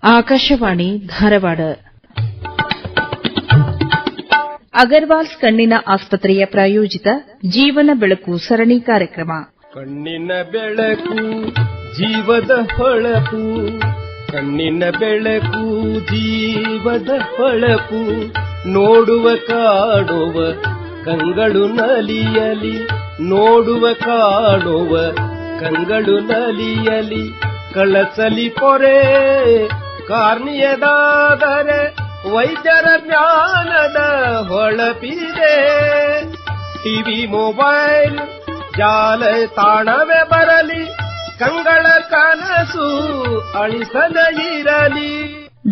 ಆಕಾಶವಾಣಿ ಧಾರವಾಡ. ಅಗರ್ವಾಲ್ಸ್ ಕಣ್ಣಿನ ಆಸ್ಪತ್ರೆಯ ಪ್ರಾಯೋಜಿತ ಜೀವನ ಬೆಳಕು ಸರಣಿ ಕಾರ್ಯಕ್ರಮ. ಕಣ್ಣಿನ ಬೆಳಕು ಜೀವದ ಹೊಳಪು, ಕಣ್ಣಿನ ಬೆಳಕು ಜೀವದ ಹೊಳಪು, ನೋಡುವ ಕಾಡುವ ಕಂಗಳು ನಲಿಯಲಿ, ನೋಡುವ ಕಾಡುವ ಕಂಗಳು ನಲಿಯಲಿ, ಕಳಸಲಿ ಪೊರೆ ಕಾರ್ನಿಯದಾದರೆ ವೈದ್ಯರ ಜ್ಞಾನದ ಹೊಳಪಿದೆ. ಟಿವಿ ಮೊಬೈಲ್ ಜಾಲ ತಾಣವೇ ಬರಲಿ, ಕಂಗಳ ಕನಸು ಅಳಿಸದ ಇರಲಿ.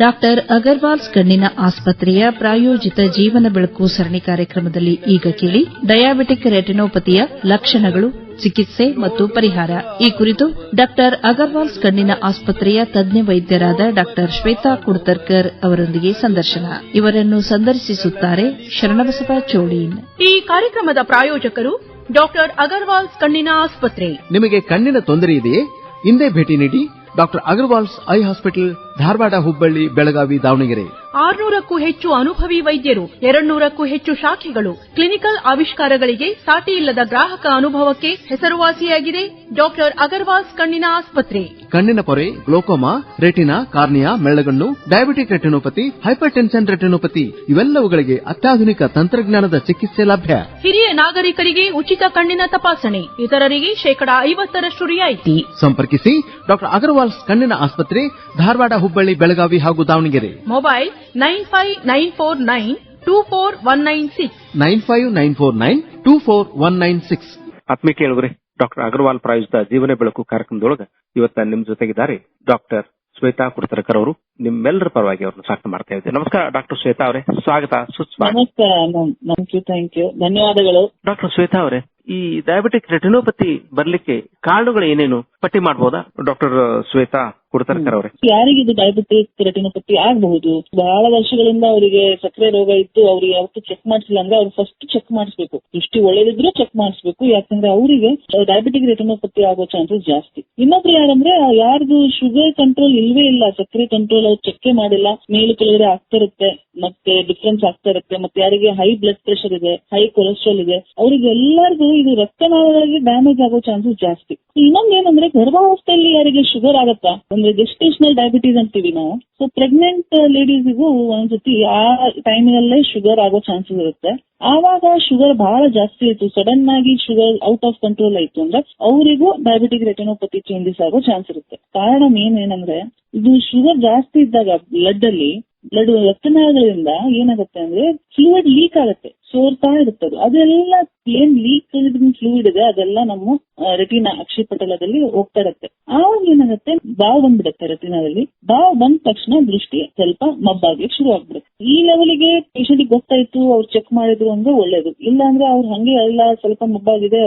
ಡಾಕ್ಟರ್ ಅಗರ್ವಾಲ್ಸ್ ಕಣ್ಣಿನ ಆಸ್ಪತ್ರೆಯ ಪ್ರಾಯೋಜಿತ ಜೀವನ ಬೆಳಕು ಸರಣಿ ಕಾರ್ಯಕ್ರಮದಲ್ಲಿ ಈಗ ಕೇಳಿ ಡಯಾಬಿಟಿಕ್ ರೆಟಿನೋಪತಿಯ ಲಕ್ಷಣಗಳು, ಚಿಕಿತ್ಸೆ ಮತ್ತು ಪರಿಹಾರ. ಈ ಕುರಿತು ಡಾಕ್ಟರ್ ಅಗರ್ವಾಲ್ಸ್ ಕಣ್ಣಿನ ಆಸ್ಪತ್ರೆಯ ತಜ್ಞ ವೈದ್ಯರಾದ ಡಾಕ್ಟರ್ ಶ್ವೇತಾ ಕುಡ್ತರ್ಕರ್ ಅವರೊಂದಿಗೆ ಸಂದರ್ಶನ. ಇವರನ್ನು ಸಂದರ್ಶಿಸುತ್ತಾರೆ ಶರಣಬಸವ ಚೋಳೀನ್. ಈ ಕಾರ್ಯಕ್ರಮದ ಪ್ರಾಯೋಜಕರು ಡಾಕ್ಟರ್ ಅಗರ್ವಾಲ್ಸ್ ಕಣ್ಣಿನ ಆಸ್ಪತ್ರೆ. ನಿಮಗೆ ಕಣ್ಣಿನ ತೊಂದರೆ ಇದೆಯೇ? ಇಂದೇ ಭೇಟಿ ನೀಡಿ doctor Agarwals eye hospital, Dharwad, Hubballi, Belagavi, Davanagere. 600ಕ್ಕೂ ಹೆಚ್ಚು ಅನುಭವಿ ವೈದ್ಯರು, 200ಕ್ಕೂ ಹೆಚ್ಚು ಶಾಖೆಗಳು, ಕ್ಲಿನಿಕಲ್ ಆವಿಷ್ಕಾರಗಳಿಗೆ ಸಾಟಿಯಿಲ್ಲದ ಗ್ರಾಹಕ ಅನುಭವಕ್ಕೆ ಹೆಸರುವಾಸಿಯಾಗಿದೆ ಡಾಕ್ಟರ್ ಅಗರ್ವಾಲ್ಸ್ ಕಣ್ಣಿನ ಆಸ್ಪತ್ರೆ. ಕಣ್ಣಿನ ಪೊರೆ, ಗ್ಲೋಕೋಮಾ, ರೆಟಿನಾ, ಕಾರ್ನಿಯಾ, ಮೆಳ್ಳಗಣ್ಣು, diabetic retinopathy, hypertension retinopathy ಇವೆಲ್ಲವುಗಳಿಗೆ ಅತ್ಯಾಧುನಿಕ ತಂತ್ರಜ್ಞಾನದ ಚಿಕಿತ್ಸೆ ಲಭ್ಯ. ಹಿರಿಯ ನಾಗರಿಕರಿಗೆ ಉಚಿತ ಕಣ್ಣಿನ ತಪಾಸಣೆ, ಇತರರಿಗೆ 50% ರಿಯಾಯಿತಿ. ಸಂಪರ್ಕಿಸಿ ಡಾಕ್ಟರ್ ಅಗರ್ವಾಲ್ಸ್ ಕಣ್ಣಿನ ಆಸ್ಪತ್ರೆ, ಧಾರವಾಡ, ಹುಬ್ಬಳ್ಳಿ, ಬೆಳಗಾವಿ ಹಾಗೂ ದಾವಣಗೆರೆ. ಮೊಬೈಲ್ 9594924196 9594924196. ಆತ್ಮೀಯ ಕೇಳುಗರೆ, ಡಾಕ್ಟರ್ ಅಗರ್ವಾಲ್ ಪ್ರಾಯೋಜಿತ ಜೀವನ ಬೆಳಕು ಕಾರ್ಯಕ್ರಮದೊಳಗೆ ಇವತ್ತ ನಿಮ್ ಜೊತೆಗಿದ್ದಾರೆ ಡಾಕ್ಟರ್ ಶ್ವೇತಾ ಕುಡ್ತರ್ಕರ್ ಅವರು. ನಿಮ್ಮೆಲ್ಲರ ಪರವಾಗಿ ಅವ್ರನ್ನ ಸ್ವಾಗತ ಮಾಡ್ತಾ ಇದ್ದೇವೆ. ನಮಸ್ಕಾರ ಡಾಕ್ಟರ್ ಶ್ವೇತಾ ಅವರೇ, ಸ್ವಾಗತ ಸುಸ್ವಾಗತ. ನಮಸ್ಕಾರ, ಥ್ಯಾಂಕ್ ಯು, ಧನ್ಯವಾದಗಳು. ಡಾಕ್ಟರ್ ಶ್ವೇತಾ ಅವರೇ, ಈ ಡಯಾಬಿಟಿಕ್ ರೆಟಿನೋಪತಿ ಬರ್ಲಿಕ್ಕೆ ಕಾರಣಗಳು ಏನೇನು ಪಟ್ಟಿ ಮಾಡಬಹುದಾ? ಡಾಕ್ಟರ್ ಶ್ವೇತಾ ಕುಡ್ತರ್ಕರ್ ಅವರೇ, ಯಾರಿಗೆ ಇದು ಡಯಾಬಿಟಿಕ್ ರೆಟಿನೋಪತಿ ಆಗಬಹುದು? ಬಹಳ ವರ್ಷಗಳಿಂದ ಅವರಿಗೆ ಸಕ್ಕರೆ ರೋಗ ಇತ್ತು, ಅವ್ರಿಗೆ ಯಾವತ್ತೂ ಚೆಕ್ ಮಾಡಿಸಿಲ್ಲ ಅಂದ್ರೆ ಅವ್ರು ಫಸ್ಟ್ ಚೆಕ್ ಮಾಡಿಸ್ಬೇಕು. ದೃಷ್ಟಿ ಒಳ್ಳೇದಿದ್ರೆ ಚೆಕ್ ಮಾಡಿಸ್ಬೇಕು, ಯಾಕಂದ್ರೆ ಅವರಿಗೆ ಡಯಾಬಿಟಿಕ್ ರೆಟಿನೋಪತಿ ಆಗೋ ಚಾನ್ಸಸ್ ಜಾಸ್ತಿ. ಇನ್ನೊಬ್ರು ಯಾರಂದ್ರೆ ಯಾರ್ದು ಶುಗರ್ ಕಂಟ್ರೋಲ್ ಇಲ್ವೇ ಇಲ್ಲ, ಸಕ್ಕರೆ ಕಂಟ್ರೋಲ್ ಅವ್ರು ಚೆಕ್ ಮಾಡಿಲ್ಲ, ಮೇಲು ಕೆಳಗಡೆ ಆಗ್ತಾ ಇರುತ್ತೆ, ಮತ್ತೆ ಡಿಫ್ರೆನ್ಸ್ ಆಗ್ತಾ ಇರುತ್ತೆ. ಮತ್ತೆ ಯಾರಿಗೆ ಹೈ ಬ್ಲಡ್ ಪ್ರೆಷರ್ ಇದೆ, ಹೈ ಕೊಲೆಸ್ಟ್ರಾಲ್ ಇದೆ, ಅವರಿಗೆ ಎಲ್ಲರಿಗೂ ಇದು ರಕ್ತನಾಳಗಳಿಗೆ ಡ್ಯಾಮೇಜ್ ಆಗೋ ಚಾನ್ಸಸ್ ಜಾಸ್ತಿ. ಇನ್ನೊಂದು ಏನಂದ್ರೆ ಗರ್ಭಾವಸ್ಥೆಯಲ್ಲಿ ಯಾರಿಗೆ ಶುಗರ್ ಆಗತ್ತಾ ಅಂದ್ರೆ ಗೆಸ್ಟೇಷನಲ್ ಡಯಾಬಿಟೀಸ್ ಅಂತೀವಿ ನಾವು. ಸೊ ಪ್ರೆಗ್ನೆಂಟ್ ಲೇಡೀಸ್ಗೂ ಒಂದ್ಸತಿ ಆ ಟೈಮಿನಲ್ಲೇ ಶುಗರ್ ಆಗೋ ಚಾನ್ಸಸ್ ಇರುತ್ತೆ. ಆವಾಗ ಶುಗರ್ ಬಹಳ ಜಾಸ್ತಿ ಆಯ್ತು, ಸಡನ್ ಆಗಿ ಶುಗರ್ ಔಟ್ ಆಫ್ ಕಂಟ್ರೋಲ್ ಆಯ್ತು ಅಂದ್ರೆ ಅವರಿಗೂ ಡಯಾಬಿಟಿಕ್ ರೆಟಿನೋಪತಿ ಚೇಂಜಸ್ ಆಗೋ ಚಾನ್ಸ್ ಇರುತ್ತೆ. ಕಾರಣ ಏನಂದ್ರೆ ಇದು ಶುಗರ್ ಜಾಸ್ತಿ ಇದ್ದಾಗ ಬ್ಲಡ್ ರಕ್ತನಾಳಗಳಿಂದ ಏನಾಗುತ್ತೆ ಅಂದ್ರೆ ಫ್ಲೂಯಿಡ್ ಲೀಕ್ ಆಗುತ್ತೆ, ಸೋರ್ತಾ ಇರುತ್ತದೆ. ಅದೆಲ್ಲ ಏನ್ ಲೀಕ್ ಫ್ಲೂಯಿಡ್ ಇದೆ ಅದೆಲ್ಲ ನಮ್ಮ ರೆಟಿನಾ ಅಕ್ಷಿಪಟಲದಲ್ಲಿ ಹೋಗ್ತಾ ಇರುತ್ತೆ. ಆವಾಗ ಏನಾಗುತ್ತೆ, ಬಾವು ಬಂದ್ಬಿಡುತ್ತೆ ರೆಟಿನಾದಲ್ಲಿ. ಬಾವು ಬಂದ ತಕ್ಷಣ ದೃಷ್ಟಿ ಸ್ವಲ್ಪ ಮಬ್ಬಾಗ್ಲಿಕ್ಕೆ ಶುರು ಆಗ್ಬಿಡುತ್ತೆ. ಈ ಲೆವೆಲ್ಗೆ ಪೇಷಂಟ್ ಗೊತ್ತಾಯ್ತು, ಅವ್ರು ಚೆಕ್ ಮಾಡಿದ್ರು ಅಂದ್ರೆ ಒಳ್ಳೇದು. ಇಲ್ಲ ಅಂದ್ರೆ ಅವ್ರು ಹಂಗೆ ಎಲ್ಲ ಸ್ವಲ್ಪ ಮಬ್ಬಾಗಿದೆ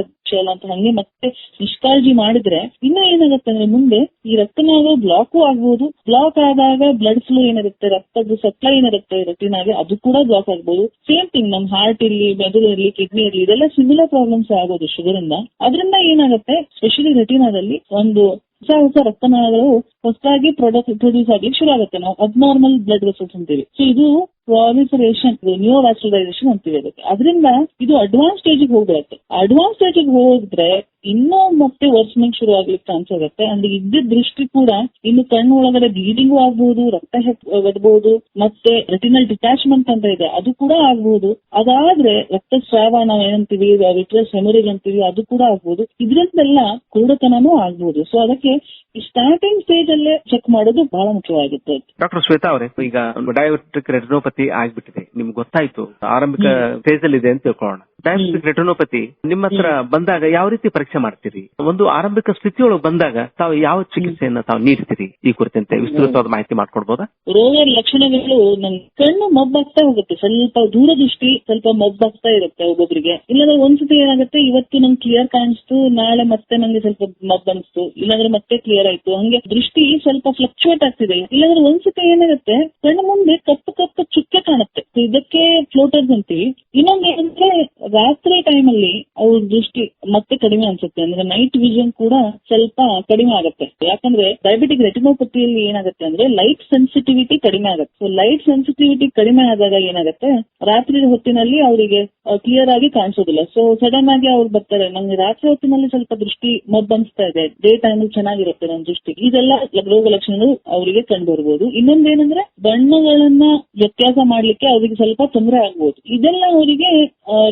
ಅಂತ ಹಂಗೆ ಮತ್ತೆ ನಿಷ್ಕಾಳಜಿ ಮಾಡಿದ್ರೆ ಇನ್ನೂ ಏನಾಗುತ್ತೆ ಅಂದ್ರೆ ಮುಂದೆ ಈ ರಕ್ತನಾಳ ಬ್ಲಾಕು ಆಗ್ಬಹುದು. ಬ್ಲಾಕ್ ಆದಾಗ ಬ್ಲಡ್ ಫ್ಲೋ ಏನಿರುತ್ತೆ, ರಕ್ತದ ಸಪ್ಲೈ ಏನಿರುತ್ತೆ ರೆಟಿನಾಗೆ, ಅದು ಕೂಡ ಬ್ಲಾಕ್ ಆಗ್ಬಹುದು. ಸೇಮ್ ಥಿಂಗ್ ನಮ್ ಹಾರ್ಟ್ ಇರ್ಲಿ, ಮೆದುಳು ಇರ್ಲಿ, ಕಿಡ್ನಿ ಇರ್ಲಿ, ಇದೆಲ್ಲ ಸಿಮಿಲರ್ ಪ್ರಾಬ್ಲಮ್ಸ್ ಆಗೋದು ಶುಗರ್ ಇಂದ. ಅದರಿಂದ ಏನಾಗುತ್ತೆ, ಸ್ಪೆಷಲಿ ರೆಟಿನಾದಲ್ಲಿ ಒಂದು ಹೊಸ ರಕ್ತನಾಳಗಳು ಹೊಸದಾಗಿ ಪ್ರೊಡ್ಯೂಸ್ ಆಗ್ಲಿಕ್ಕೆ ಶುರು ಆಗುತ್ತೆ. ನಾವು ಅಬ್ನಾರ್ಮಲ್ ಬ್ಲಡ್ ವೆಸಲ್ಸ್ ಅಂತೀವಿ. ಸೊ ಇದು ಪ್ರಾಲಿಫರೇಷನ್, ನ್ಯೂರೋವ್ಯಾಸ್ಕುಲರೈಸೇಷನ್ ಅಂತೀವಿ ಅದಕ್ಕೆ. ಅದರಿಂದ ಇದು ಅಡ್ವಾನ್ಸ್ ಸ್ಟೇಜಿಗೆ ಹೋಗ್ಬಿಡುತ್ತೆ. ಅಡ್ವಾನ್ಸ್ ಸ್ಟೇಜಿಗೆ ಹೋದ್ರೆ ಇನ್ನೂ ಮತ್ತೆ ವರ್ಸ್ಮೆಂಟ್ ಶುರು ಆಗ್ಲಿಕ್ಕೆ ಚಾನ್ಸ್ ಆಗುತ್ತೆ. ಅಂದ್ರೆ ಇದ್ದ ದೃಷ್ಟಿ ಕೂಡ ಇನ್ನು ಕಣ್ಣು ಒಳಗಡೆ ಬ್ಲೀಡಿಂಗು ಆಗ್ಬಹುದು, ರಕ್ತ ಒದಬಹುದು, ಮತ್ತೆ ರೆಟಿನಲ್ ಡಿಟ್ಯಾಚ್ಮೆಂಟ್ ಅಂತ ಇದೆ ಅದು ಕೂಡ ಆಗ್ಬಹುದು. ಅದಾದ್ರೆ ರಕ್ತಸ್ರಾವ ನಾವ್ ಏನಂತೀವಿ, ವಿಟ್ರಸ್ ಹೆಮೊರೇಜ್ ಅಂತೀವಿ, ಅದು ಕೂಡ ಆಗ್ಬಹುದು. ಇದರಿಂದೆಲ್ಲ ಕುರುಡುತನನೂ ಆಗ್ಬಹುದು. ಸೊ ಅದಕ್ಕೆ ಈ ಸ್ಟಾರ್ಟಿಂಗ್ ಸ್ಟೇಜ್ ಅಲ್ಲೇ ಚೆಕ್ ಮಾಡೋದು ಬಹಳ ಮುಖ್ಯವಾಗಿರುತ್ತೆ. ಡಾಕ್ಟರ್ ಶ್ವೇತಾ ಅವರೇ, ಈಗ ಡಯಾಬಿಟಿಕ್ ರೆಟಿನೋಪತಿ ಆಗ್ಬಿಟ್ಟಿದೆ, ನಿಮ್ಗೆ ಗೊತ್ತಾಯ್ತು, ಆರಂಭಿಕ ಫೇಸ್ ಅಲ್ಲಿ ಇದೆ ಅಂತ ತಿಳ್ಕೊಳ್ಳೋಣ. ಡಯಾಬಿಟಿಕ್ ರೆಟಿನೋಪತಿ ನಿಮ್ಮ ಹತ್ರ ಬಂದಾಗ ಯಾವ ರೀತಿ ಪರೀಕ್ಷೆ ಮಾಡ್ತೀರಿ? ಒಂದು ಆರಂಭಿಕ ಸ್ಥಿತಿಯೊಳಗೆ ಬಂದಾಗ ತಾವು ಯಾವ ಚಿಕಿತ್ಸೆಯನ್ನ ತಾವು ನೀಡ್ತೀರಿ? ಈ ಕುರಿತಂತೆ ವಿಸ್ತೃತವಾದ ಮಾಹಿತಿ ಮಾಡ್ಕೊಡ್ಬೋದಾ? ರೋಗ ಲಕ್ಷಣಗಳು ನನ್ ಕಣ್ಣು ಮಬ್ಬಾಗ್ತಾ ಹೋಗುತ್ತೆ, ಸ್ವಲ್ಪ ದೂರದೃಷ್ಟಿ ಸ್ವಲ್ಪ ಮಬ್ಬಾಗ್ತಾ ಇರುತ್ತೆ ಒಬ್ಬೊಬ್ರಿಗೆ. ಇಲ್ಲಾಂದ್ರೆ ಒಂದ್ಸತಿ ಏನಾಗುತ್ತೆ, ಇವತ್ತು ನಂಗೆ ಕ್ಲಿಯರ್ ಕಾಣಿಸ್ತು, ನಾಳೆ ಮತ್ತೆ ನಂಗೆ ಸ್ವಲ್ಪ ಮಬ್ಬ್ ಅನಿಸ್ತು, ಇಲ್ಲಾಂದ್ರೆ ಮತ್ತೆ ಕ್ಲಿಯರ್ ಆಯ್ತು. ಹಂಗೆ ದೃಷ್ಟಿ ಸ್ವಲ್ಪ ಫ್ಲಕ್ಚುಯೇಟ್ ಆಗ್ತಿದೆ. ಇಲ್ಲಾಂದ್ರೆ ಒಂದ್ಸತಿ ಏನಾಗುತ್ತೆ, ಕಣ್ಣು ಮುಂದೆ ಕಪ್ಪು ಕಪ್ಪು ಚುಕ್ಕೆ ಕಾಣುತ್ತೆ. ಇದಕ್ಕೆ ಫ್ಲೋಟರ್ಸ್ ಅಂತೀವಿ. ಇನ್ನೊಂದು ಏನಂದ್ರೆ ರಾತ್ರಿ ಟೈಮ್ ಅಲ್ಲಿ ಅವ್ರ ದೃಷ್ಟಿ ಮತ್ತೆ ಕಡಿಮೆ ಅನ್ಸುತ್ತೆ, ಅಂದ್ರೆ ನೈಟ್ ವಿಷನ್ ಕೂಡ ಸ್ವಲ್ಪ ಕಡಿಮೆ ಆಗುತ್ತೆ. ಯಾಕಂದ್ರೆ ಡಯಾಬಿಟಿಕ್ ರೆಟಿನೋಪತಿಯಲ್ಲಿ ಏನಾಗುತ್ತೆ ಅಂದ್ರೆ ಲೈಟ್ ಸೆನ್ಸಿಟಿವಿಟಿ ಕಡಿಮೆ ಆಗುತ್ತೆ. ಸೊ ಲೈಟ್ ಸೆನ್ಸಿಟಿವಿಟಿ ಕಡಿಮೆ ಆದಾಗ ಏನಾಗುತ್ತೆ, ರಾತ್ರಿ ಹೊತ್ತಿನಲ್ಲಿ ಅವರಿಗೆ ಕ್ಲಿಯರ್ ಆಗಿ ಕಾಣಿಸೋದಿಲ್ಲ. ಸೊ ಸಡನ್ ಆಗಿ ಅವ್ರು ಬರ್ತಾರೆ, ನಂಗೆ ರಾತ್ರಿ ಹೊತ್ತಿನಲ್ಲಿ ಸ್ವಲ್ಪ ದೃಷ್ಟಿ ಮಬ್ಬನ್ಸ್ತಾ ಇದೆ, ಡೇ ಟೈಮ್ ಚೆನ್ನಾಗಿರುತ್ತೆ ನನ್ನ ದೃಷ್ಟಿ. ಇದೆಲ್ಲ ರೋಗ ಲಕ್ಷಣಗಳು ಅವರಿಗೆ ಕಂಡು ಬರ್ಬೋದು. ಇನ್ನೊಂದೇನಂದ್ರೆ ಬಣ್ಣಗಳನ್ನ ವ್ಯತ್ಯಾಸ ಮಾಡ್ಲಿಕ್ಕೆ ಅವರಿಗೆ ಸ್ವಲ್ಪ ತೊಂದರೆ ಆಗ್ಬಹುದು. ಇದೆಲ್ಲ ಅವರಿಗೆ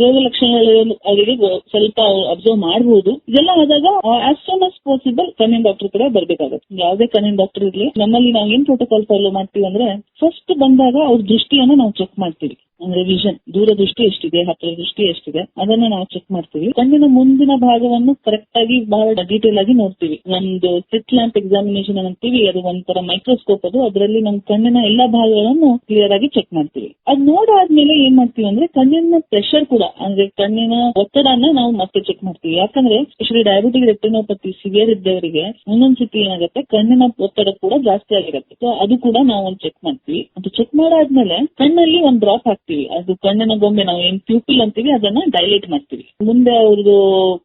ರೋಗ ಲಕ್ಷಣಗಳು ಅವರಿಗೆ ಸ್ವಲ್ಪ ಅಬ್ಸರ್ವ್ ಮಾಡಬಹುದು. ಇದೆಲ್ಲ ಆದಾಗ ಆಸ್ ಸೂನ್ ಆಸ್ ಪಾಸಿಬಲ್ ಕಣ್ಣಿನ ಡಾಕ್ಟರ್ ಕಡೆ ಬರ್ಬೇಕಾಗುತ್ತೆ. ಯಾವುದೇ ಕಣ್ಣಿನ ಡಾಕ್ಟರ್ ಇರ್ಲಿ, ನಮ್ಮಲ್ಲಿ ನಾವು ಏನ್ ಪ್ರೋಟೋಕಾಲ್ ಫಾಲೋ ಮಾಡ್ತೀವಿ ಅಂದ್ರೆ ಫಸ್ಟ್ ಬಂದಾಗ ಅವ್ರ ದೃಷ್ಟಿಯನ್ನ ನಾವು ಚೆಕ್ ಮಾಡ್ತೀವಿ. ಅಂದ್ರೆ ವಿಷನ್, ದೂರ ದೃಷ್ಟಿ ಎಷ್ಟಿದೆ, ಹತ್ತಿರ ದೃಷ್ಟಿ ಎಷ್ಟಿದೆ, ಅದನ್ನ ನಾವು ಚೆಕ್ ಮಾಡ್ತೀವಿ. ಕಣ್ಣಿನ ಮುಂದಿನ ಭಾಗವನ್ನು ಕರೆಕ್ಟ್ ಆಗಿ ಬಹಳ ಡೀಟೇಲ್ ಆಗಿ ನೋಡ್ತೀವಿ. ನಮ್ದು ಸ್ಲಿಟ್ ಲ್ಯಾಂಪ್ ಎಕ್ಸಾಮಿನೇಷನ್ ಅಂತೀವಿ, ಅದು ಒಂಥರ ಮೈಕ್ರೋಸ್ಕೋಪ್. ಅದರಲ್ಲಿ ನಮ್ ಕಣ್ಣಿನ ಎಲ್ಲಾ ಭಾಗಗಳನ್ನು ಕ್ಲಿಯರ್ ಆಗಿ ಚೆಕ್ ಮಾಡ್ತೀವಿ. ಅದ್ ನೋಡಾದ್ಮೇಲೆ ಏನ್ ಮಾಡ್ತೀವಿ ಅಂದ್ರೆ ಕಣ್ಣಿನ ಪ್ರೆಷರ್ ಕೂಡ, ಅಂದ್ರೆ ಕಣ್ಣಿನ ಒತ್ತಡನ ನಾವು ಮತ್ತೆ ಚೆಕ್ ಮಾಡ್ತೀವಿ. ಯಾಕಂದ್ರೆ ಸ್ಪೆಷಲಿ ಡಯಾಬಿಟಿಕ್ ರೆಟಿನೋಪತಿ ಸಿವಿಯರ್ ಇದ್ದವರಿಗೆ ಒಂದೊಂದ್ಸತಿ ಏನಾಗುತ್ತೆ ಕಣ್ಣಿನ ಒತ್ತಡ ಕೂಡ ಜಾಸ್ತಿ ಆಗಿರುತ್ತೆ. ಸೊ ಅದು ಕೂಡ ನಾವು ಒಂದು ಚೆಕ್ ಮಾಡ್ತೀವಿ. ಅದು ಚೆಕ್ ಮಾಡಾದ್ಮೇಲೆ ಕಣ್ಣಲ್ಲಿ ಒಂದು ಡ್ರಾಪ್ ಹಾಕ್ತೀವಿ. ಅದು ಕಣ್ಣಿನ ಗೊಂಬೆ, ನಾವು ಏನ್ ಪ್ಯೂಪಿಲ್ ಅಂತೀವಿ ಅದನ್ನ ಡೈಲೇಟ್ ಮಾಡ್ತೀವಿ. ಮುಂದೆ ಅವ್ರದ್ದು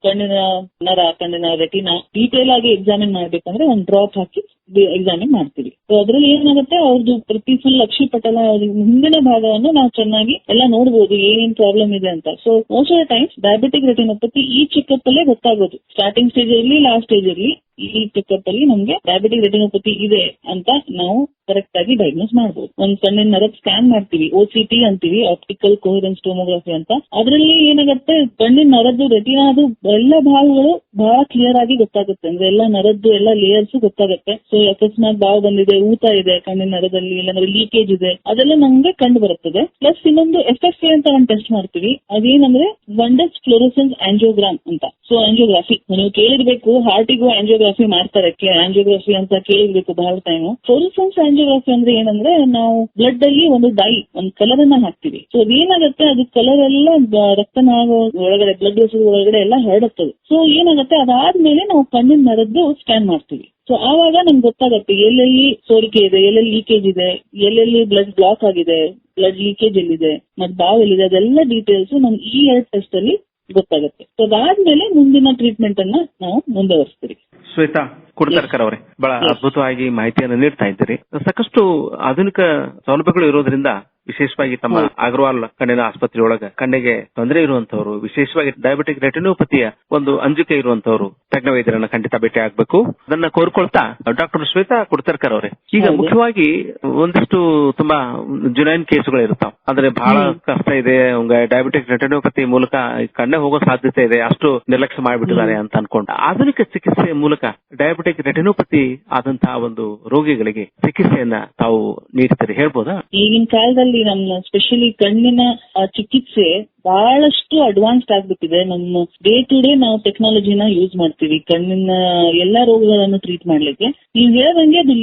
ಕಣ್ಣಿನ ನರ, ಕಣ್ಣಿನ ರೆಟಿನಾ ಡೀಟೇಲ್ ಆಗಿ ಎಕ್ಸಾಮಿನ್ ಮಾಡ್ಬೇಕಂದ್ರೆ ಒಂದು ಡ್ರಾಪ್ ಹಾಕಿ ಎಕ್ಸಾಮಿನ್ ಮಾಡ್ತೀವಿ. ಸೊ ಅದ್ರಲ್ಲಿ ಏನಾಗುತ್ತೆ ಅವ್ರದ್ದು ಪ್ರತಿ ಫುಲ್ ಅಕ್ಷಿಪಟಲ ಹಿಂದಿನ ಭಾಗವನ್ನು ನಾವು ಚೆನ್ನಾಗಿ ಎಲ್ಲ ನೋಡಬಹುದು ಏನೇನ್ ಪ್ರಾಬ್ಲಮ್ ಇದೆ ಅಂತ. So most of the times diabetic retinopathy ಈ ಚೆಕ್ಅಪ್ ಅಲ್ಲೇ ಗೊತ್ತಾಗೋದು. ಸ್ಟಾರ್ಟಿಂಗ್ ಸ್ಟೇಜ್ ಇರಲಿ, ಲಾಸ್ಟ್ ಸ್ಟೇಜ್ ಇರಲಿ, ಈ ಚೆಕ್ಅಪ್ ಅಲ್ಲಿ ನಮ್ಗೆ ಡಯಾಬಿಟಿಕ್ ರೆಟಿನೋಪತಿ ಇದೆ ಅಂತ ನಾವು ಕರೆಕ್ಟ್ ಆಗಿ ಡಯಾಗ್ನೋಸ್ ಮಾಡಬಹುದು. ಒಂದ್ ಕಣ್ಣಿನ ನರದ ಸ್ಕ್ಯಾನ್ ಮಾಡ್ತೀವಿ, OCT ಅಂತೀವಿ, ಆಪ್ಟಿಕಲ್ ಕೋಹರೆನ್ಸ್ ಟೋಮೋಗ್ರಫಿ ಅಂತ. ಅದರಲ್ಲಿ ಏನಾಗುತ್ತೆ ಕಣ್ಣಿನ ನರದ್ದು, ರೆಟಿನಾದು ಎಲ್ಲ ಭಾಗಗಳು ಬಹಳ ಕ್ಲಿಯರ್ ಆಗಿ ಗೊತ್ತಾಗುತ್ತೆ. ಅಂದ್ರೆ ಎಲ್ಲ ನರದ್ದು ಎಲ್ಲ ಲೇಯರ್ಸ್ ಗೊತ್ತಾಗುತ್ತೆ. ಸೊ ಅಕಸ್ಮಾತ್ ಬಾವು ಬಂದಿದೆ, ಊತ ಇದೆ ಕಣ್ಣಿನ ನರದಲ್ಲಿ, ಇಲ್ಲಾಂದ್ರೆ ಲೀಕೇಜ್ ಇದೆ, ಅದೆಲ್ಲ ನಮ್ಗೆ ಕಂಡು ಬರುತ್ತದೆ. ಪ್ಲಸ್ ಇನ್ನೊಂದು FFA ಅಂತ ಒಂದು ಟೆಸ್ಟ್ ಮಾಡ್ತೀವಿ. ಅದೇನಂದ್ರೆ ಫಂಡಸ್ ಫ್ಲೋರೋಸೆನ್ಸ್ ಆಂಜಿಯೋಗ್ರಾಮ್ ಅಂತ. ಸೊ ಆಂಜಿಯೋಗ್ರಫಿ ನೀವು ಕೇಳಿರ್ಬೇಕು, ಹಾರ್ಟಿಗೂ ಆಂಜಿಯೋಗ್ರಫಿ ಮಾಡ್ತಾರೆ, ಆಂಜಿಯೋಗ್ರಫಿ ಅಂತ ಕೇಳಿರ್ಬೇಕು ಬಹಳ ಟೈಮ್. ಫ್ಲೋರೋಸೆನ್ಸ್ ಆಂಜಿಯೋಗ್ರಫಿ ಅಂದ್ರೆ ಏನಂದ್ರೆ ನಾವು ಬ್ಲಡ್ ಅಲ್ಲಿ ಒಂದು ಒಂದು ಕಲರ್ ಅನ್ನ ಹಾಕ್ತಿವಿ. ಸೊ ಅದೇನಾಗುತ್ತೆ, ಅದು ಕಲರ್ ಎಲ್ಲ ರಕ್ತನಾಳ ಒಳಗಡೆ, ಬ್ಲಡ್ ವೆಸಲ್ ಒಳಗಡೆ ಎಲ್ಲ ಹರಡುತ್ತದೆ. ಸೊ ಏನಾಗುತ್ತೆ, ಅದಾದ್ಮೇಲೆ ನಾವು ಕಣ್ಣಿನ ನರದ್ದು ಸ್ಕ್ಯಾನ್ ಮಾಡ್ತೀವಿ. ಸೊ ಆವಾಗ ನಮ್ಗೆ ಗೊತ್ತಾಗುತ್ತೆ ಎಲ್ಲೆಲ್ಲಿ ಸೋರಿಕೆ ಇದೆ, ಎಲ್ಲೆಲ್ಲಿ ಲೀಕೇಜ್ ಇದೆ, ಎಲ್ಲೆಲ್ಲಿ ಬ್ಲಡ್ ಬ್ಲಾಕ್ ಆಗಿದೆ, ಬ್ಲಡ್ ಲೀಕೇಜ್ ಎಲ್ಲಿದೆ, ಮತ್ತೆ ಬಾವ್ ಎಲ್ಲಿದೆ, ಅದೆಲ್ಲ ಡೀಟೇಲ್ಸ್ ನಮ್ಗೆ ಈ 2 ಟೆಸ್ಟ್ ಅಲ್ಲಿ ಗೊತ್ತಾಗುತ್ತೆ. ಸೊ ಅದಾದ್ಮೇಲೆ ಮುಂದಿನ ಟ್ರೀಟ್ಮೆಂಟ್ ಅನ್ನ ನಾವು ಮುಂದುವರಿಸ್ತೀವಿ. ಶ್ವೇತಾ ಕುಡ್ತರ್ಕರ್ ಅವರೇ, ಬಹಳ ಅದ್ಭುತವಾಗಿ ಮಾಹಿತಿಯನ್ನು ನೀಡ್ತಾ ಇದ್ದೀರಿ. ಸಾಕಷ್ಟು ಆಧುನಿಕ ಸೌಲಭ್ಯಗಳು ಇರೋದ್ರಿಂದ ವಿಶೇಷವಾಗಿ ತಮ್ಮ ಅಗರ್ವಾಲ್ ಕಣ್ಣಿನ ಆಸ್ಪತ್ರೆಯೊಳಗ ಕಣ್ಣಿಗೆ ತೊಂದರೆ ಇರುವಂತವರು, ವಿಶೇಷವಾಗಿ ಡಯಾಬಿಟಿಕ್ ರೆಟಿನೋಪತಿಯ ಒಂದು ಅಂಜಿಕೆ ಇರುವಂತವರು ತಜ್ಞ ವೈದ್ಯರನ್ನ ಖಂಡಿತ ಭೇಟಿ ಆಗ್ಬೇಕು. ಅದನ್ನ ಕೋರ್ಕೊಳ್ತಾ ಡಾಕ್ಟರ್ ಶ್ವೇತಾ ಕುಡ್ತರ್ಕರ್ ಅವರೇ, ಈಗ ಮುಖ್ಯವಾಗಿ ಒಂದಿಷ್ಟು ತುಂಬಾ ಜುನೈನ್ ಕೇಸುಗಳು ಇರ್ತಾವ, ಅಂದ್ರೆ ಬಹಳ ಕಷ್ಟ ಇದೆ, ಡಯಾಬಿಟಿಕ್ ರೆಟಿನೋಪತಿ ಮೂಲಕ ಕಣ್ಣೆ ಹೋಗೋ ಸಾಧ್ಯತೆ ಇದೆ, ಅಷ್ಟು ನಿರ್ಲಕ್ಷ್ಯ ಮಾಡಿಬಿಟ್ಟಿದ್ದಾರೆ ಅಂತ ಅನ್ಕೊಂಡು ಆಧುನಿಕ ಚಿಕಿತ್ಸೆ ಮೂಲಕ ಡಯಾಬಿಟಿಕ್ ರೆಟಿನೋಪತಿ ಆದಂತಹ ಒಂದು ರೋಗಿಗಳಿಗೆ ಚಿಕಿತ್ಸೆಯನ್ನ ತಾವು ನೀಡ್ತೀರಿ, ಹೇಳ್ಬೋದಾ? ಈಗಿನ ಕಾಲದಲ್ಲಿ ನಮ್ಮ ಸ್ಪೆಷಲಿ ಕಣ್ಣಿನ ಚಿಕಿತ್ಸೆ ಬಹಳಷ್ಟು ಅಡ್ವಾನ್ಸ್ಡ್ ಆಗ್ಬಿಟ್ಟಿದೆ. ನಮ್ಮ ಡೇ ಟು ಡೇ ನಾವು ಟೆಕ್ನಾಲಜಿನ ಯೂಸ್ ಮಾಡ್ತೀವಿ ಕಣ್ಣಿನ ಎಲ್ಲಾ ರೋಗಗಳನ್ನು ಟ್ರೀಟ್ ಮಾಡ್ಲಿಕ್ಕೆ. ನೀವು ಹೇಳ್ದಂಗೆ ಅದು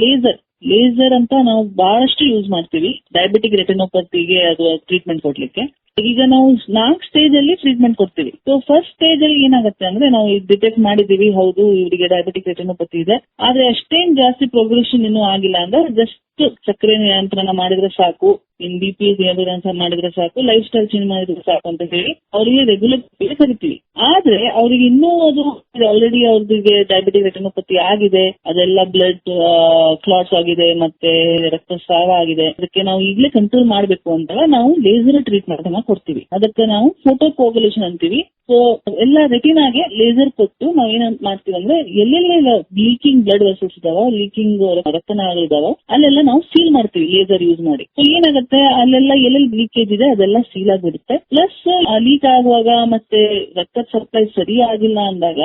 ಲೇಸರ್ ಅಂತ ನಾವು ಬಹಳಷ್ಟು ಯೂಸ್ ಮಾಡ್ತೀವಿ ಡಯಾಬಿಟಿಕ್ ರೆಟಿನೋಪತಿಗೆ ಅದು ಟ್ರೀಟ್ಮೆಂಟ್ ಕೊಡ್ಲಿಕ್ಕೆ. ಈಗ ನಾವು 4 ಸ್ಟೇಜ್ ಅಲ್ಲಿ ಟ್ರೀಟ್ಮೆಂಟ್ ಕೊಡ್ತೀವಿ. ಸೊ ಫಸ್ಟ್ ಸ್ಟೇಜ್ ಅಲ್ಲಿ ಏನಾಗುತ್ತೆ ಅಂದ್ರೆ ನಾವು ಡಿಟೆಕ್ಟ್ ಮಾಡಿದೀವಿ, ಹೌದು ಇವರಿಗೆ ಡಯಾಬಿಟಿಕ್ ರೆಟಿನೋಪತಿ ಇದೆ, ಆದ್ರೆ ಅಷ್ಟೇನ್ ಜಾಸ್ತಿ ಪ್ರೋಗ್ರೆಷನ್ ಇನ್ನೂ ಆಗಿಲ್ಲ ಅಂದ್ರೆ ಜಸ್ಟ್ ಸಕ್ಕರೆ ನಿಯಂತ್ರಣ ಮಾಡಿದ್ರೆ ಸಾಕು, ಇನ್ BP ನಿಯಂತ್ರಣ ಮಾಡಿದ್ರೆ ಸಾಕು, ಲೈಫ್ ಸ್ಟೈಲ್ ಚೇಂಜ್ ಮಾಡಿದ್ರೆ ಸಾಕು ಅಂತ ಹೇಳಿ ಅವರಿಗೆ ರೆಗ್ಯುಲರ್ ಕರಿತೀವಿ. ಆದ್ರೆ ಅವ್ರಿಗೆ ಇನ್ನೂ ಅದು ಆಲ್ರೆಡಿ ಅವ್ರಿಗೆ ಡಯಾಬಿಟಿಕ್ ರೆಟಿನೋಪತಿ ಆಗಿದೆ, ಅದೆಲ್ಲ ಬ್ಲಡ್ ಕ್ಲಾಟ್ಸ್ ಆಗಿದೆ, ಮತ್ತೆ ರಕ್ತಸ್ರಾವ ಆಗಿದೆ, ಅದಕ್ಕೆ ನಾವು ಈಗಲೇ ಕಂಟ್ರೋಲ್ ಮಾಡಬೇಕು ಅಂತ ನಾವು ಲೇಸರ್ ಟ್ರೀಟ್ಮೆಂಟ್ ಅನ್ನ ಕೊಡ್ತೀವಿ. ಅದಕ್ಕೆ ನಾವು ಫೋಟೋ ಕೋಗುಲೇಷನ್ ಅಂತೀವಿ. ಸೊ ಎಲ್ಲ ರೆಟಿನಾಗೆ ಲೇಸರ್ ಕೊಟ್ಟು ನಾವ್ ಏನ್ ಮಾಡ್ತೀವಿ ಅಂದ್ರೆ ಎಲ್ಲೆಲ್ಲ ಲೀಕಿಂಗ್ ಬ್ಲಡ್ ವೆಸಲ್ಸ್ ಇದಾವ, ಲೀಕಿಂಗ್ ರಕ್ತನಾಳಗಳಿದಾವ, ಅಲ್ಲೆಲ್ಲ ನಾವು ಸೀಲ್ ಮಾಡ್ತೀವಿ ಲೇಸರ್ ಯೂಸ್ ಮಾಡಿ. ಸೊ ಏನಾಗುತ್ತೆ, ಅಲ್ಲೆಲ್ಲ ಎಲ್ಲೆಲ್ಲಿ ಲೀಕೇಜ್ ಇದೆ ಅದೆಲ್ಲ ಸೀಲ್ ಆಗಿಬಿಡುತ್ತೆ. ಪ್ಲಸ್ ಲೀಕ್ ಆಗುವಾಗ ಮತ್ತೆ ರಕ್ತದ ಸಪ್ಲೈ ಸರಿ ಆಗಿಲ್ಲ ಅಂದಾಗ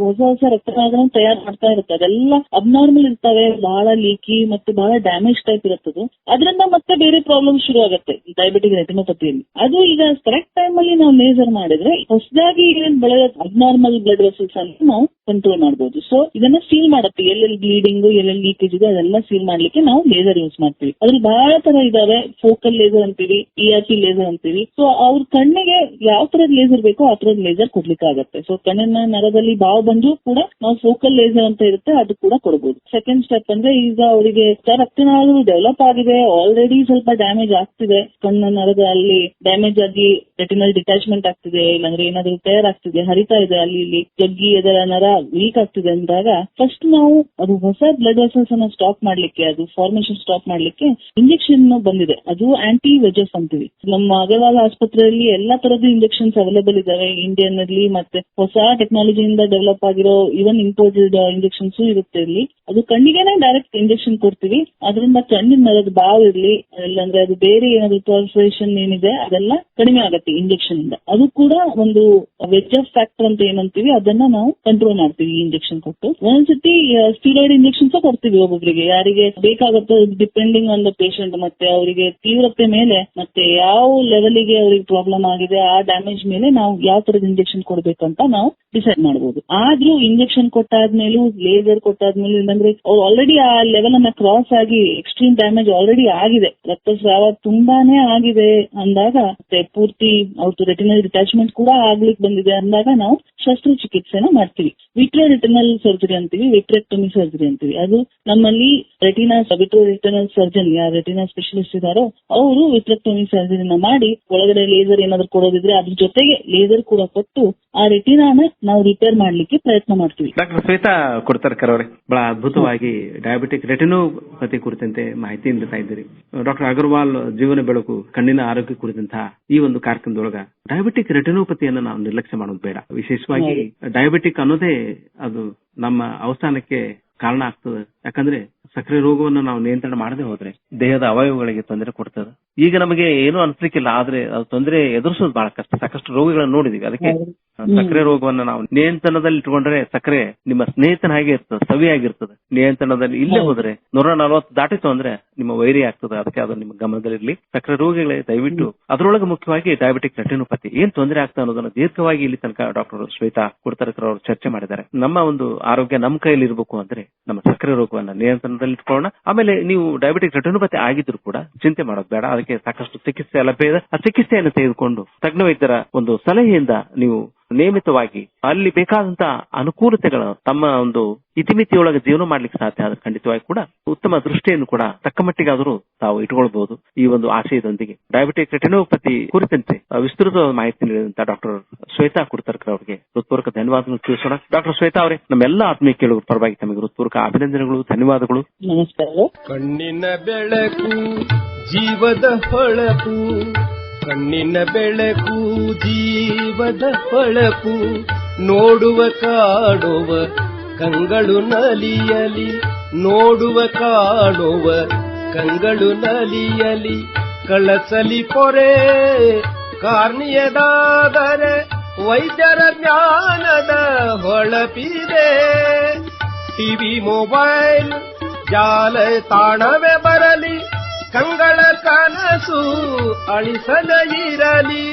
ಹೊಸ ರಕ್ತನಾಳಗಳನ್ನು ತಯಾರು ಮಾಡ್ತಾ ಇರುತ್ತೆ, ಅದೆಲ್ಲ ಅಬ್ನಾರ್ಮಲ್ ಇರ್ತವೆ, ಬಹಳ ಲೀಕಿ ಮತ್ತೆ ಬಹಳ ಡ್ಯಾಮೇಜ್ ಟೈಪ್ ಇರುತ್ತದೆ. ಅದರಿಂದ ಮತ್ತೆ ಬೇರೆ ಪ್ರಾಬ್ಲಮ್ ಶುರು ಆಗುತ್ತೆ ಡಯಾಬಿಟಿಕ್ ರೆಟಿನೋಪತಿಯಲ್ಲಿ. ಅದು ಈಗ ಕರೆಕ್ಟ್ ಟೈಮ್ ಅಲ್ಲಿ ನಾವು ಲೇಸರ್ ಮಾಡಿದ್ರೆ ಹೊಸದಾಗಿ ಏನ್ ಬೆಳೆದ ಅಬ್ನಾರ್ಮಲ್ ಬ್ಲಡ್ ವೆಸಲ್ಸ್ ಅನ್ನು ನಾವು ಕಂಟ್ರೋಲ್ ಮಾಡಬಹುದು. ಸೊ ಇದನ್ನ ಸೀಲ್ ಮಾಡುತ್ತೆ, ಎಲ್ಲೆಲ್ಲಿ ಬ್ಲೀಡಿಂಗ್ ಎಲ್ಲೆಲ್ಲಿ ಲೀಕೇಜ್ ಇದೆ ಅದೆಲ್ಲ ಸೀಲ್ ಮಾಡ್ಲಿಕ್ಕೆ ನಾವು ಲೇಸರ್ ಯೂಸ್ ಮಾಡ್ತೀವಿ. ಅದ್ರಲ್ಲಿ ಬಹಳ ತರ ಇದಾವೆ. ಫೋಕಲ್ ಲೇಸರ್ ಅಂತೀವಿ, ERP ಲೇಸರ್ ಅಂತೀವಿ. ಸೊ ಅವ್ರ ಕಣ್ಣಿಗೆ ಯಾವ ತರದ ಲೇಸರ್ ಬೇಕೋ ಆ ತರದ ಲೇಸರ್ ಕೊಡ್ಲಿಕ್ಕೆ ಆಗುತ್ತೆ. ಸೊ ಕಣ್ಣಿನ ನರದಲ್ಲಿ ಬಾವು ಬಂದ್ರು ಕೂಡ ನಾವು ಫೋಕಲ್ ಲೇಸರ್ ಅಂತ ಇರುತ್ತೆ, ಅದು ಕೂಡ ಕೊಡಬಹುದು. ಸೆಕೆಂಡ್ ಸ್ಟೆಪ್ ಅಂದ್ರೆ ಈಗ ಅವರಿಗೆ ರಕ್ತನಾಳಗಳು ಡೆವಲಪ್ ಆಗಿದೆ, ಆಲ್ರೆಡಿ ಸ್ವಲ್ಪ ಡ್ಯಾಮೇಜ್ ಆಗ್ತಿದೆ, ಕಣ್ಣಿನ ನರದ ಅಲ್ಲಿ ಡ್ಯಾಮೇಜ್ ಆಗಿ ರೆಟಿನಲ್ ಡಿಟ್ಯಾಚ್ಮೆಂಟ್ ಆಗ್ತಿದೆ, ಇಲ್ಲಾಂದ್ರೆ ಏನಾದ್ರು ಟೇರ್ ಆಗ್ತಿದೆ, ಹರಿತಾ ಇದೆ, ಅಲ್ಲಿ ಇಲ್ಲಿ ಜಗ್ಗಿ ಅದರ ನರ ವೀಕ್ ಆಗ್ತಿದೆ ಅಂದಾಗ ಫಸ್ಟ್ ನಾವು ಅದು ಹೊಸ ಬ್ಲಡ್ ವೆಸಲ್ಸ್ ಅನ್ನ ಸ್ಟಾಪ್ ಮಾಡ್ಲಿಕ್ಕೆ, ಅದು ಫಾರ್ಮೇಶನ್ ಸ್ಟಾಪ್ ಮಾಡ್ಲಿಕ್ಕೆ ಇಂಜೆಕ್ಷನ್ ಬಂದಿದೆ. ಅದು ಆಂಟಿ ವೆಜೆಫ್ ಅಂತೀವಿ. ನಮ್ಮ ಅಗರ್ವಾಲ್ ಆಸ್ಪತ್ರೆಯಲ್ಲಿ ಎಲ್ಲಾ ತರದ ಇಂಜೆಕ್ಷನ್ಸ್ ಅವೈಲೇಬಲ್ ಇದಾವೆ. ಇಂಡಿಯನ್ ಅಲ್ಲಿ ಮತ್ತೆ ಹೊಸ ಟೆಕ್ನಾಲಜಿಯಿಂದ ಡೆವಲಪ್ ಆಗಿರೋ ಇವನ್ ಇಂಪೋರ್ಟೆಡ್ ಇಂಜೆಕ್ಷನ್ಸ್ ಇರುತ್ತೆ ಇಲ್ಲಿ. ಅದು ಕಣ್ಣಿಗೆನೆ ಡೈರೆಕ್ಟ್ ಇಂಜೆಕ್ಷನ್ ಕೊಡ್ತೀವಿ. ಅದರಿಂದ ಕಣ್ಣಿನ ನರದ ಬಾವು ಇರ್ಲಿ, ಇಲ್ಲಾಂದ್ರೆ ಅದು ಬೇರೆ ಏನಾದ್ರು ಪರ್ಫರೇಷನ್ ಏನಿದೆ ಅದೆಲ್ಲ ಕಡಿಮೆ ಆಗುತ್ತೆ ಇಂಜೆಕ್ಷನ್ ಇಂದ. ಅದು ಕೂಡ ಒಂದು ವೆಜೆಫ್ ಫ್ಯಾಕ್ಟರ್ ಅಂತ ಏನಂತೀವಿ, ಅದನ್ನ ನಾವು ಕಂಟ್ರೋಲ್ ಮಾಡ್ತೀವಿ ಇಂಜೆಕ್ಷನ್ ಕೊಟ್ಟು. ಒಂದ್ಸತಿ ಸ್ಟೀರಾಯ್ಡ್ ಇಂಜೆಕ್ಷನ್ಸ್ ಕೊಡ್ತೀವಿ ಒಬ್ಬೊಬ್ಬರಿಗೆ, ಯಾರಿಗೆ ಬೇಕಾಗುತ್ತೆ ಡಿಪೆಂಡಿಂಗ್ ಆನ್ ದ ಪೇಷಂಟ್ ಮತ್ತೆ ಅವರಿಗೆ ತೀವ್ರತೆ ಮೇಲೆ ಮತ್ತೆ ಯಾವ ಲೆವೆಲ್ಗೆ ಅವ್ರಿಗೆ ಪ್ರಾಬ್ಲಮ್ ಆಗಿದೆ ಆ ಡ್ಯಾಮೇಜ್ ಮೇಲೆ ನಾವು ಯಾವ ತರದ ಇಂಜೆಕ್ಷನ್ ಕೊಡ್ಬೇಕಂತ ನಾವು ಡಿಸೈಡ್ ಮಾಡಬಹುದು. ಆದ್ರೂ ಇಂಜೆಕ್ಷನ್ ಕೊಟ್ಟಾದ್ಮೇಲೂ ಲೇಸರ್ ಕೊಟ್ಟಾದ್ಮೇಲೆ ಇಲ್ಲಾಂದ್ರೆ ಅವ್ರು ಆಲ್ರೆಡಿ ಆ ಲೆವೆಲ್ ಅನ್ನ ಕ್ರಾಸ್ ಆಗಿ ಎಕ್ಸ್ಟ್ರೀಮ್ ಡ್ಯಾಮೇಜ್ ಆಲ್ರೆಡಿ ಆಗಿದೆ, ರಕ್ತಸ್ರಾವ ತುಂಬಾನೇ ಆಗಿದೆ ಅಂದಾಗ ಮತ್ತೆ ಪೂರ್ತಿ ಅವ್ರದ್ದು ರೆಟಿನಲ್ ಡಿಟ್ಯಾಚ್ಮೆಂಟ್ ಕೂಡ ಆಗ್ಲಿಕ್ಕೆ ಬಂದಿದೆ ಅಂದಾಗ ನಾವು ಶಸ್ತ್ರಚಿಕಿತ್ಸೆನ ಮಾಡ್ತೀವಿ. ವಿಟ್ರೋ ರೆಟಿನಲ್ ಸರ್ಜರಿ ಅಂತೀವಿ, ವಿಟ್ರೆಕ್ಟೊಮಿ ಸರ್ಜರಿ ಅಂತೀವಿ. ಅದು ನಮ್ಮಲ್ಲಿ ವಿಟ್ರೋ ರೆಟಿನಲ್ ಸರ್ಜನ್ ಯಾರು ರೆಟಿನಾ ಸ್ಪೆಷಲಿಸ್ಟ್ ಇದಾರೋ ಅವರು ವಿಟ್ರೆಕ್ಟೊಮಿ ಸರ್ಜರಿನ ಮಾಡಿ ಒಳಗಡೆ ಲೇಸರ್ ಏನಾದ್ರು ಕೊಡೋದಿದ್ರೆ ಅದ್ರ ಜೊತೆಗೆ ಲೇಸರ್ ಕೂಡ ಕೊಟ್ಟು ಆ ರೆಟಿನಾನ ನಾವು ರಿಪೇರ್ ಮಾಡ್ಲಿಕ್ಕೆ ಪ್ರಯತ್ನ ಮಾಡ್ತೀವಿ. ಡಾಕ್ಟರ್ ಶ್ವೇತಾ ಕುಡ್ತರ್ಕರ್ ಅವರೇ, ಬಹಳ ಅದ್ಭುತವಾಗಿ ಡಯಾಬಿಟಿಕ್ ರೆಟಿನೋಪತಿ ಕುರಿತಂತೆ ಮಾಹಿತಿ ನೀಡ್ತಾ ಇದ್ದೀರಿ. ಡಾಕ್ಟರ್ ಅಗರ್ವಾಲ್ ಜೀವನ ಬೆಳಕು ಕಣ್ಣಿನ ಆರೋಗ್ಯ ಕುರಿತಂತಹ ಈ ಒಂದು ಕಾರ್ಯಕ್ರಮದೊಳಗ ಡಯಾಬಿಟಿಕ್ ರೆಟಿನೋಪತಿಯನ್ನು ನಾವು ನಿರ್ಲಕ್ಷ್ಯ ಮಾಡೋದು ಬೇಡ. ವಿಶೇಷವಾಗಿ ಡಯಾಬಿಟಿಕ್ ಅನ್ನೋದೇ ಅದು ನಮ್ಮ ಅವಸಾನಕ್ಕೆ ಕಾರಣ ಆಗ್ತದೆ. ಯಾಕಂದ್ರೆ ಸಕ್ಕರೆ ರೋಗವನ್ನು ನಾವು ನಿಯಂತ್ರಣ ಮಾಡದೆ ಹೋದ್ರೆ ದೇಹದ ಅವಯವಗಳಿಗೆ ತೊಂದರೆ ಕೊಡ್ತದೆ. ಈಗ ನಮಗೆ ಏನು ಅನ್ಸಲಿಕ್ಕಿಲ್ಲ, ಆದ್ರೆ ಅದು ತೊಂದರೆ ಎದುರಿಸೋದು ಬಹಳ ಕಷ್ಟ. ಸಾಕಷ್ಟು ರೋಗಗಳನ್ನು ನೋಡಿದೀವಿ. ಅದಕ್ಕೆ ಸಕ್ಕರೆ ರೋಗವನ್ನು ನಾವು ನಿಯಂತ್ರಣದಲ್ಲಿ ಇಟ್ಕೊಂಡ್ರೆ ಸಕ್ಕರೆ ನಿಮ್ಮ ಸ್ನೇಹಿತನ ಹಾಗೆ ಇರ್ತದೆ, ಸವಿಯಾಗಿರ್ತದೆ. ನಿಯಂತ್ರಣದಲ್ಲಿ ಇಲ್ಲೇ ಹೋದ್ರೆ 140 ದಾಟಿತು ಅಂದ್ರೆ ನಿಮ್ಮ ವೈರಿ ಆಗ್ತದೆ. ಅದಕ್ಕೆ ಅದು ನಿಮ್ಮ ಗಮನದಲ್ಲಿರ್ಲಿ. ಸಕ್ಕರೆ ರೋಗಿಗಳೇ ದಯವಿಟ್ಟು ಅದರೊಳಗೆ ಮುಖ್ಯವಾಗಿ ಡಯಾಬಿಟಿಕ್ ರೆಟಿನೋಪತಿ ಏನ್ ತೊಂದರೆ ಆಗ್ತದೆ ಅನ್ನೋದನ್ನ ದೀರ್ಘವಾಗಿ ಇಲ್ಲಿ ತನಕ ಡಾಕ್ಟರ್ ಶ್ವೇತಾ ಕುಡ್ತರ್ಕರ್ ಅವರು ಚರ್ಚೆ ಮಾಡಿದ್ದಾರೆ. ನಮ್ಮ ಒಂದು ಆರೋಗ್ಯ ನಮ್ಮ ಕೈಯಲ್ಲಿ ಇರಬೇಕು ಅಂದ್ರೆ ನಮ್ಮ ಸಕ್ಕರೆ ರೋಗವನ್ನ ನಿಯಂತ್ರಣದಲ್ಲಿ ಇಟ್ಕೊಳ್ಳೋಣ. ಆಮೇಲೆ ನೀವು ಡಯಾಬಿಟಿಕ್ ರೆಟಿನೋಪತಿ ಆಗಿದ್ರು ಕೂಡ ಚಿಂತೆ ಮಾಡೋದು ಬೇಡ. ಅದಕ್ಕೆ ಸಾಕಷ್ಟು ಚಿಕಿತ್ಸೆ ಲಭ್ಯ ಇದೆ. ಆ ಚಿಕಿತ್ಸೆಯನ್ನು ತೆಗೆದುಕೊಂಡು ತಜ್ಞ ವೈದ್ಯರ ಒಂದು ಸಲಹೆಯಿಂದ ನೀವು ನಿಯಮಿತವಾಗಿ ಅಲ್ಲಿ ಬೇಕಾದಂತಹ ಅನುಕೂಲತೆಗಳು ತಮ್ಮ ಒಂದು ಇತಿಮಿತಿಯೊಳಗೆ ಜೀವನ ಮಾಡ್ಲಿಕ್ಕೆ ಸಾಧ್ಯ ಆದ್ರೆ ಖಂಡಿತವಾಗಿ ಕೂಡ ಉತ್ತಮ ದೃಷ್ಟಿಯನ್ನು ಕೂಡ ತಕ್ಕ ಮಟ್ಟಿಗಾದರೂ ತಾವು ಇಟ್ಕೊಳ್ಬಹುದು. ಈ ಒಂದು ಆಶಯದೊಂದಿಗೆ ಡಯಾಬಿಟಿಕ್ ರೆಟಿನೋಪತಿ ಕುರಿತಂತೆ ವಿಸ್ತೃತ ಮಾಹಿತಿ ನೀಡಿದಂತ ಡಾಕ್ಟರ್ ಶ್ವೇತಾ ಕುಡ್ತರ್ಕರ್ ಅವರಿಗೆ ಹೃತ್ಪೂರ್ವಕ ಧನ್ಯವಾದಗಳು ತಿಳಿಸೋಣ. ಡಾಕ್ಟರ್ ಶ್ವೇತಾ ಅವರೇ, ನಮ್ಮೆಲ್ಲ ಆತ್ಮೀಯ ಕೇಳುಗರ ಪರವಾಗಿ ತಮಗೆ ಹೃತ್ಪೂರ್ವಕ ಅಭಿನಂದನೆಗಳು, ಧನ್ಯವಾದಗಳು. ನಮಸ್ಕಾರ. ಕಣ್ಣಿನ ಬೆಳಕು ಜೀವದ ಹೊಳಪು, ಕಣ್ಣಿನ ಬೆಳಕು ಜೀವದ ಹೊಳಪು, ನೋಡುವ ಕಾಡುವ ಕಂಗಳು ನಲಿಯಲಿ, ನೋಡುವ ಕಾಡುವ ಕಂಗಳು ನಲಿಯಲಿ, ಕಳಸಲಿ ಪೊರೆ ಕಾರ್ನಿಯದಾದರೆ ವೈದ್ಯರ ಜ್ಞಾನದ ಹೊಳಪಿದೆ. ಟಿವಿ ಮೊಬೈಲ್ ಜಾಲ ತಾಣವೇ ಬರಲಿ, ಕಂಗಳ ಕನಸು ಅಳಿಸದೇ ಇರಲಿ.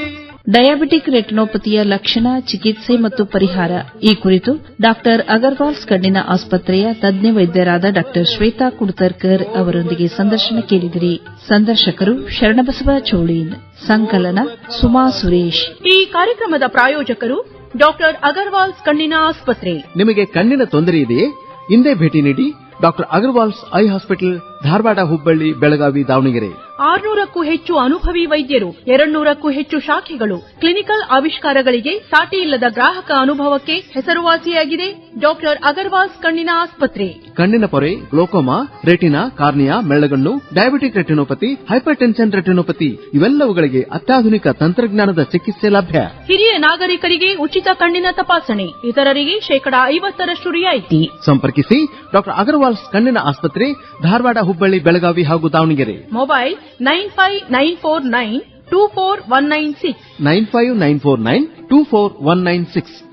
ಡಯಾಬಿಟಿಕ್ ರೆಟಿನೋಪತಿಯ ಲಕ್ಷಣ, ಚಿಕಿತ್ಸೆ ಮತ್ತು ಪರಿಹಾರ ಈ ಕುರಿತು ಡಾಕ್ಟರ್ ಅಗರ್ವಾಲ್ಸ್ ಕಣ್ಣಿನ ಆಸ್ಪತ್ರೆಯ ತಜ್ಞ ವೈದ್ಯರಾದ ಡಾಕ್ಟರ್ ಶ್ವೇತಾ ಕುಡ್ತರ್ಕರ್ ಅವರೊಂದಿಗೆ ಸಂದರ್ಶನ ಕೇಳಿದಿರಿ. ಸಂದರ್ಶಕರು ಶರಣಬಸವ ಚೋಳೀನ್, ಸಂಕಲನ ಸುಮಾ ಸುರೇಶ್. ಈ ಕಾರ್ಯಕ್ರಮದ ಪ್ರಾಯೋಜಕರು ಡಾಕ್ಟರ್ ಅಗರ್ವಾಲ್ಸ್ ಕಣ್ಣಿನ ಆಸ್ಪತ್ರೆ. ನಿಮಗೆ ಕಣ್ಣಿನ ತೊಂದರೆ ಇದೆಯೇ? ಇಂದೇ ಭೇಟಿ ನೀಡಿ doctor Agarwals eye hospital, Dharwad, Hubballi, Belagavi, Davanagere. 600ಕ್ಕೂ ಹೆಚ್ಚು ಅನುಭವಿ ವೈದ್ಯರು, 200ಕ್ಕೂ ಹೆಚ್ಚು ಶಾಖೆಗಳು, ಕ್ಲಿನಿಕಲ್ ಆವಿಷ್ಕಾರಗಳಿಗೆ ಸಾಟಿ ಇಲ್ಲದ ಗ್ರಾಹಕ ಅನುಭವಕ್ಕೆ ಹೆಸರುವಾಸಿಯಾಗಿದೆ ಡಾಕ್ಟರ್ ಅಗರ್ವಾಲ್ಸ್ ಕಣ್ಣಿನ ಆಸ್ಪತ್ರೆ. ಕಣ್ಣಿನ ಪೊರೆ, ಗ್ಲೋಕೋಮಾ, ರೆಟಿನಾ, ಕಾರ್ನಿಯಾ, ಮೆಳ್ಳಗಣ್ಣು, diabetic retinopathy, hypertension retinopathy ಇವೆಲ್ಲವುಗಳಿಗೆ ಅತ್ಯಾಧುನಿಕ ತಂತ್ರಜ್ಞಾನದ ಚಿಕಿತ್ಸೆ ಲಭ್ಯ. ಹಿರಿಯ ನಾಗರಿಕರಿಗೆ ಉಚಿತ ಕಣ್ಣಿನ ತಪಾಸಣೆ, ಇತರರಿಗೆ 50% ರಿಯಾಯಿತಿ. ಸಂಪರ್ಕಿಸಿ ಡಾಕ್ಟರ್ ಅಗರ್ವಾಲ್ಸ್ ಕಣ್ಣಿನ ಆಸ್ಪತ್ರೆ, ಧಾರವಾಡ, ಹುಬ್ಬಳ್ಳಿ, ಬೆಳಗಾವಿ ಹಾಗೂ ದಾವಣಗೆರೆ. ಮೊಬೈಲ್ 9594924196 9594924196.